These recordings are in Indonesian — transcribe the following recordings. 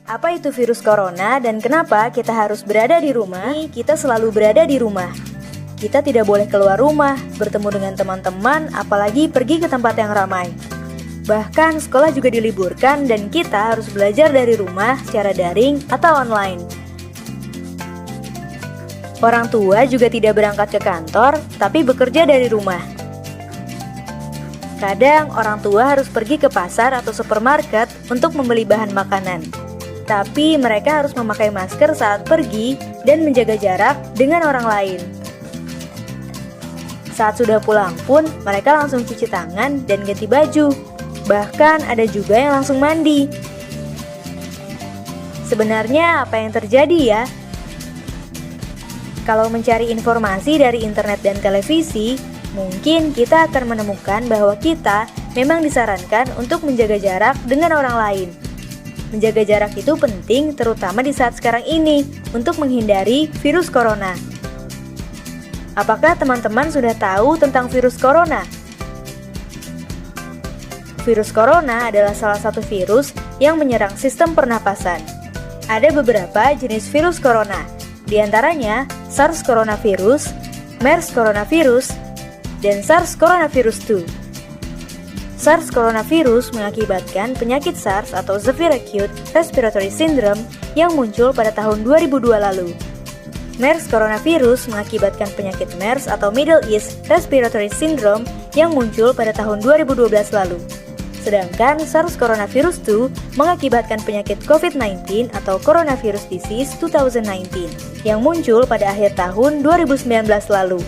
Apa itu virus corona dan kenapa kita harus berada di rumah? Kita selalu berada di rumah. Kita tidak boleh keluar rumah, bertemu dengan teman-teman, apalagi pergi ke tempat yang ramai. Bahkan sekolah juga diliburkan dan kita harus belajar dari rumah secara daring atau online. Orang tua juga tidak berangkat ke kantor, tapi bekerja dari rumah. Kadang orang tua harus pergi ke pasar atau supermarket untuk membeli bahan makanan. Tapi mereka harus memakai masker saat pergi dan menjaga jarak dengan orang lain. Saat sudah pulang pun, mereka langsung cuci tangan dan ganti baju. Bahkan ada juga yang langsung mandi. Sebenarnya apa yang terjadi ya? Kalau mencari informasi dari internet dan televisi, mungkin kita akan menemukan bahwa kita memang disarankan untuk menjaga jarak dengan orang lain. Menjaga jarak itu penting terutama di saat sekarang ini untuk menghindari virus corona. Apakah teman-teman sudah tahu tentang virus corona? Virus corona adalah salah satu virus yang menyerang sistem pernapasan. Ada beberapa jenis virus corona, di antaranya SARS coronavirus, MERS coronavirus, dan SARS coronavirus 2. SARS coronavirus mengakibatkan penyakit SARS atau Severe Acute Respiratory Syndrome yang muncul pada tahun 2002 lalu. MERS coronavirus mengakibatkan penyakit MERS atau Middle East Respiratory Syndrome yang muncul pada tahun 2012 lalu. Sedangkan SARS coronavirus 2 mengakibatkan penyakit COVID-19 atau Coronavirus Disease 2019 yang muncul pada akhir tahun 2019 lalu.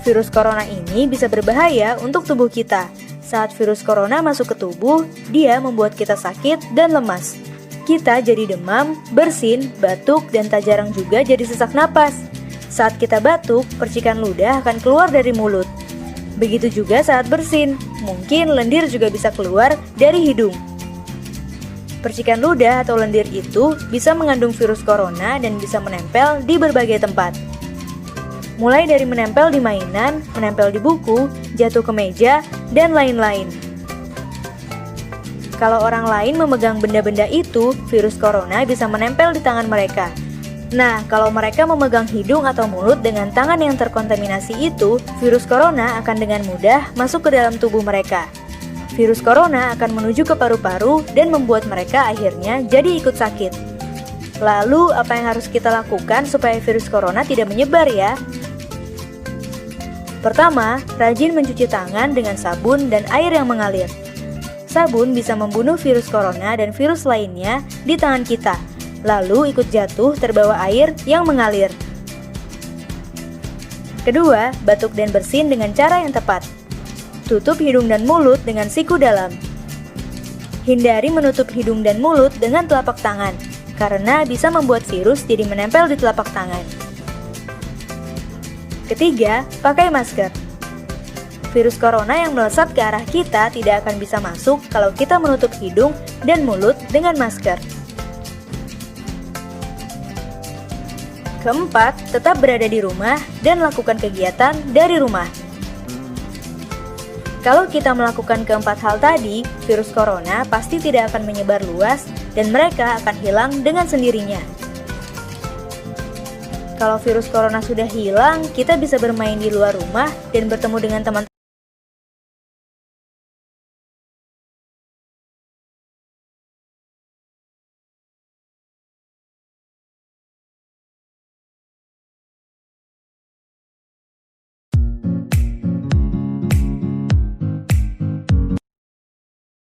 Virus corona ini bisa berbahaya untuk tubuh kita. Saat virus corona masuk ke tubuh, dia membuat kita sakit dan lemas. Kita jadi demam, bersin, batuk, dan tak jarang juga jadi sesak napas. Saat kita batuk, percikan ludah akan keluar dari mulut. Begitu juga saat bersin, mungkin lendir juga bisa keluar dari hidung. Percikan ludah atau lendir itu bisa mengandung virus corona dan bisa menempel di berbagai tempat. Mulai dari menempel di mainan, menempel di buku, jatuh ke meja, dan lain-lain. Kalau orang lain memegang benda-benda itu, virus corona bisa menempel di tangan mereka. Nah, kalau mereka memegang hidung atau mulut dengan tangan yang terkontaminasi itu, virus corona akan dengan mudah masuk ke dalam tubuh mereka. Virus corona akan menuju ke paru-paru dan membuat mereka akhirnya jadi ikut sakit. Lalu, apa yang harus kita lakukan supaya virus corona tidak menyebar ya? Pertama, rajin mencuci tangan dengan sabun dan air yang mengalir. Sabun bisa membunuh virus corona dan virus lainnya di tangan kita, lalu ikut jatuh terbawa air yang mengalir. Kedua, batuk dan bersin dengan cara yang tepat. Tutup hidung dan mulut dengan siku dalam. Hindari menutup hidung dan mulut dengan telapak tangan, karena bisa membuat virus jadi menempel di telapak tangan. Ketiga, pakai masker. Virus corona yang melesat ke arah kita tidak akan bisa masuk kalau kita menutup hidung dan mulut dengan masker. Keempat, tetap berada di rumah dan lakukan kegiatan dari rumah. Kalau kita melakukan keempat hal tadi, virus corona pasti tidak akan menyebar luas dan mereka akan hilang dengan sendirinya. Kalau virus corona sudah hilang, kita bisa bermain di luar rumah dan bertemu dengan teman-teman.